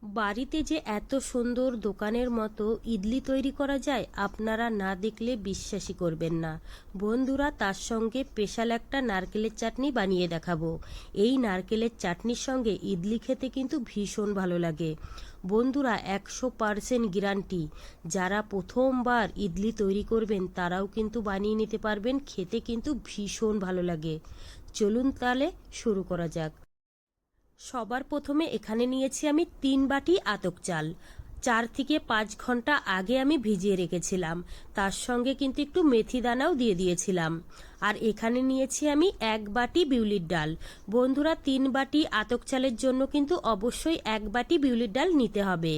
বাড়িতে যে এত সুন্দর দোকানের মতো ইডলি তৈরি করা যায় আপনারা না দেখলে বিশ্বাসই করবেন না। বন্ধুরা, তার সঙ্গে স্পেশাল একটা নারকেলের চাটনি বানিয়ে দেখাবো। এই নারকেলের চাটনির সঙ্গে ইডলি খেতে কিন্তু ভীষণ ভালো লাগে। বন্ধুরা, 100% গ্যারান্টি, যারা প্রথমবার ইডলি তৈরি করবেন তারাও কিন্তু বানিয়ে নিতে পারবেন। খেতে কিন্তু ভীষণ ভালো লাগে। চলুন তাহলে শুরু করা যাক। সবার প্রথমে এখানে নিয়েছি আমি 3 বাটি আতপ চাল। 4 থেকে 5 ঘন্টা আগে আমি ভিজিয়ে রেখেছিলাম। তার সঙ্গে কিন্তু একটু মেথি দানাও দিয়ে দিয়েছিলাম। আর এখানে নিয়েছি আমি 1 বাটি বিউলির ডাল। বন্ধুরা, 3 বাটি আতপ চালের জন্য কিন্তু অবশ্যই 1 বাটি বিউলির ডাল নিতে হবে।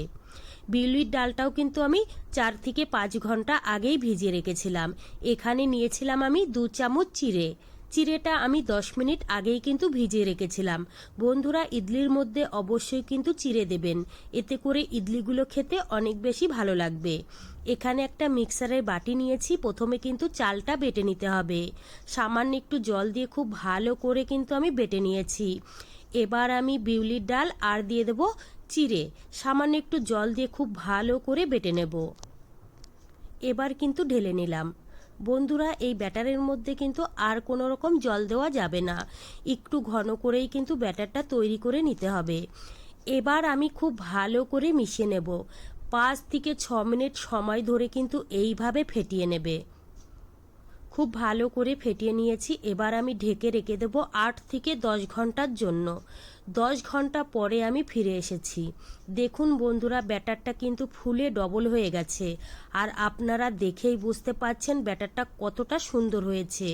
বিউলির ডালটাও কিন্তু আমি 4 থেকে 5 ঘন্টা আগেই ভিজিয়ে রেখেছিলাম। এখানে নিয়েছিলাম আমি 2 চামচ চিড়ে। চিড়েটা আমি 10 মিনিট আগেই কিন্তু ভিজিয়ে রেখেছিলাম। বন্ধুরা, ইডলির মধ্যে অবশ্যই কিন্তু চিড়ে দেবেন, এতে করে ইডলিগুলো খেতে অনেক বেশি ভালো লাগবে। এখানে একটা মিক্সারের বাটি নিয়েছি। প্রথমে কিন্তু চালটা বেটে নিতে হবে। সামান্য একটু জল দিয়ে খুব ভালো করে কিন্তু আমি বেটে নিয়েছি। এবার আমি বিউলির ডাল আর দিয়ে দেবো চিড়ে, সামান্য একটু জল দিয়ে খুব ভালো করে বেটে নেব। এবার কিন্তু ঢেলে নিলাম। বন্ধুরা, এই ব্যাটারের মধ্যে কিন্তু আর কোনো রকম জল দেওয়া যাবে না। একটু ঘন করেই কিন্তু ব্যাটারটা তৈরি করে নিতে হবে। এবার আমি খুব ভালো করে মিশিয়ে নেব। 5 থেকে 6 মিনিট সময় ধরে কিন্তু এইভাবে ফেটিয়ে নেবে। খুব ভালো করে ফেটিয়ে নিয়েছি। এবার আমি ঢেকে রেখে দেবো 8 থেকে 10 ঘন্টার জন্য। 10 ঘন্টা পরে আমি ফিরে এসেছি। দেখুন বন্ধুরা, ব্যাটারটা কিন্তু ফুলে ডবল হয়ে গেছে। আর আপনারা দেখেই বুঝতে পারছেন ব্যাটারটা কতটা সুন্দর হয়েছে।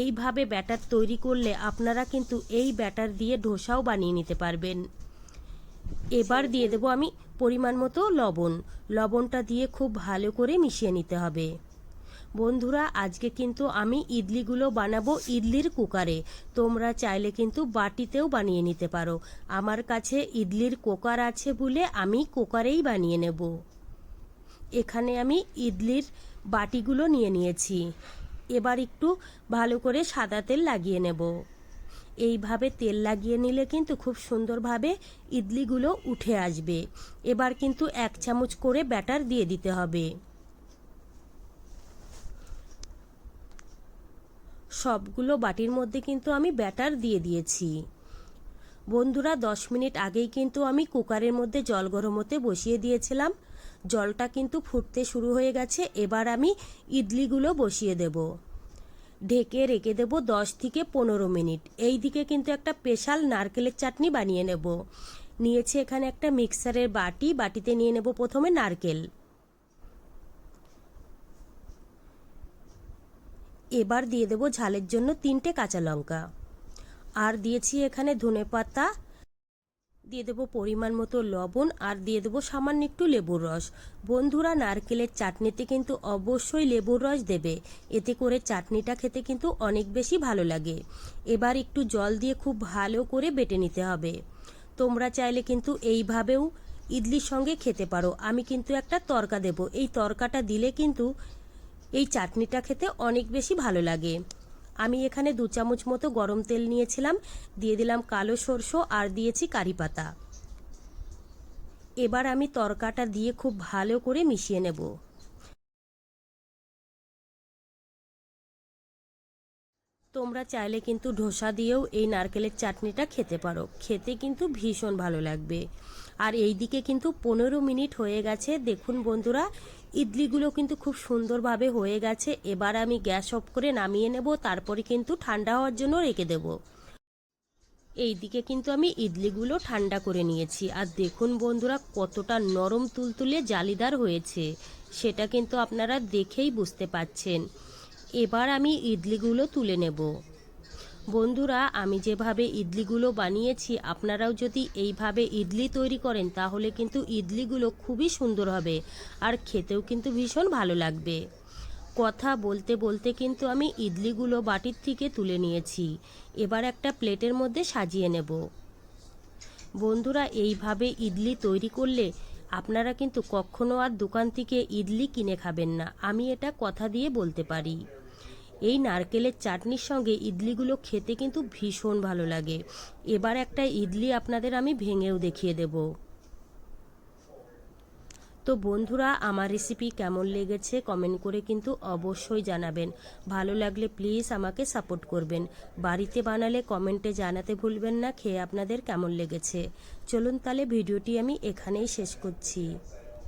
এইভাবে ব্যাটার তৈরি করলে আপনারা কিন্তু এই ব্যাটার দিয়ে ধোসাও বানিয়ে নিতে পারবেন। এবার দিয়ে দেবো আমি পরিমাণ মতো লবণ। লবণটা দিয়ে খুব ভালো করে মিশিয়ে নিতে হবে। বন্ধুরা, আজকে কিন্তু আমি ইডলিগুলো বানাবো ইডলির কুকারে। তোমরা চাইলে কিন্তু বাটিতেও বানিয়ে নিতে পারো। আমার কাছে ইডলির কুকার আছে বলে আমি কুকারেই বানিয়ে নেব। এখানে আমি ইডলির বাটিগুলো নিয়ে নিয়েছি। এবার একটু ভালো করে সাদা তেল লাগিয়ে নেব। এইভাবে তেল লাগিয়ে নিলে কিন্তু খুব সুন্দরভাবে ইডলিগুলো উঠে আসবে। এবার কিন্তু 1 চামচ করে ব্যাটার দিয়ে দিতে হবে। সবগুলো বাটির মধ্যে কিন্তু আমি ব্যাটার দিয়ে দিয়েছি। বন্ধুরা, 10 মিনিট আগেই কিন্তু আমি কুকারের মধ্যে জল গরম হতে বসিয়ে দিয়েছিলাম। জলটা কিন্তু ফুটতে শুরু হয়ে গেছে। এবার আমি ইডলিগুলো বসিয়ে দেব। ঢেকে রেখে দেব 10 থেকে 15 মিনিট। এই দিকে কিন্তু একটা স্পেশাল নারকেলের চাটনি বানিয়ে নেব। নিয়েছি এখানে একটা মিক্সারের বাটি। বাটিতে নিয়ে নেব প্রথমে নারকেল। এবার দিয়ে দেব ঝালের জন্য 3টে কাঁচা লঙ্কা। আর দিয়েছি এখানে ধনেপাতা। দিয়ে দেবো পরিমাণ মতো লবণ। আর দিয়ে দেবো সামান্য একটু লেবুর রস। বন্ধুরা, নারকেলের চাটনিতে কিন্তু অবশ্যই লেবুর রস দেবে, এতে করে চাটনিটা খেতে কিন্তু অনেক বেশি ভালো লাগে। এবার একটু জল দিয়ে খুব ভালো করে বেটে নিতে হবে। তোমরা চাইলে কিন্তু এইভাবেও ইডলির সঙ্গে খেতে পারো। আমি কিন্তু একটা তড়কা দেব। এই তড়কাটা দিলে কিন্তু এই চাটনিটা খেতে অনেক বেশি ভালো লাগে। আমি এখানে 2 চামচ মতো গরম তেল নিয়েছিলাম। দিয়ে দিলাম কালো সরষে আর দিয়েছি কারি পাতা। এবার আমি তড়কাটা দিয়ে খুব ভালো করে মিশিয়ে নেব। তোমরা চাইলে কিন্তু ধোসা দিয়েও এই নারকেলের চাটনিটা খেতে পারো। খেতে কিন্তু ভীষণ ভালো লাগবে। আর এই দিকে কিন্তু 15 মিনিট হয়ে গেছে। দেখুন বন্ধুরা, ইডলিগুলো কিন্তু খুব সুন্দরভাবে হয়ে গেছে। এবার আমি গ্যাস অফ করে নামিয়ে নেব। তারপরে কিন্তু ঠান্ডা হওয়ার জন্য রেখে দেব। এই দিকে কিন্তু আমি ইডলিগুলো ঠান্ডা করে নিয়েছি। আর দেখুন বন্ধুরা, কতটা নরম তুলতুলে জালিদার হয়েছে, সেটা কিন্তু আপনারা দেখেই বুঝতে পাচ্ছেন। এবার আমি ইডলিগুলো তুলে নেব। বন্ধুরা, আমি যেভাবে ইডলিগুলো বানিয়েছি আপনারাও যদি এইভাবে ইডলি তৈরি করেন তাহলে কিন্তু ইডলিগুলো খুবই সুন্দর হবে। আর খেতেও কিন্তু ভীষণ ভালো লাগবে। কথা বলতে বলতে কিন্তু আমি ইডলিগুলো বাটির থেকে তুলে নিয়েছি। এবার একটা প্লেটের মধ্যে সাজিয়ে নেব। বন্ধুরা, এইভাবে ইডলি তৈরি করলে আপনারা কিন্তু কখনো আর দোকান থেকে ইডলি কিনে খাবেন না, আমি এটা কথা দিয়ে বলতে পারি। এই নারকেলের চাটনির সঙ্গে ইডলিগুলো খেতে কিন্তু ভীষণ ভালো লাগে। এবার একটা ইডলি আপনাদের আমি ভেঙেও দেখিয়ে দেব। তো বন্ধুরা, আমার রেসিপি কেমন লেগেছে কমেন্ট করে কিন্তু অবশ্যই জানাবেন। ভালো লাগলে প্লিজ আমাকে সাপোর্ট করবেন। বাড়িতে বানালে কমেন্টে জানাতে ভুলবেন না খেয়ে আপনাদের কেমন লেগেছে। চলুন তাহলে ভিডিওটি আমি এখানেই শেষ করছি।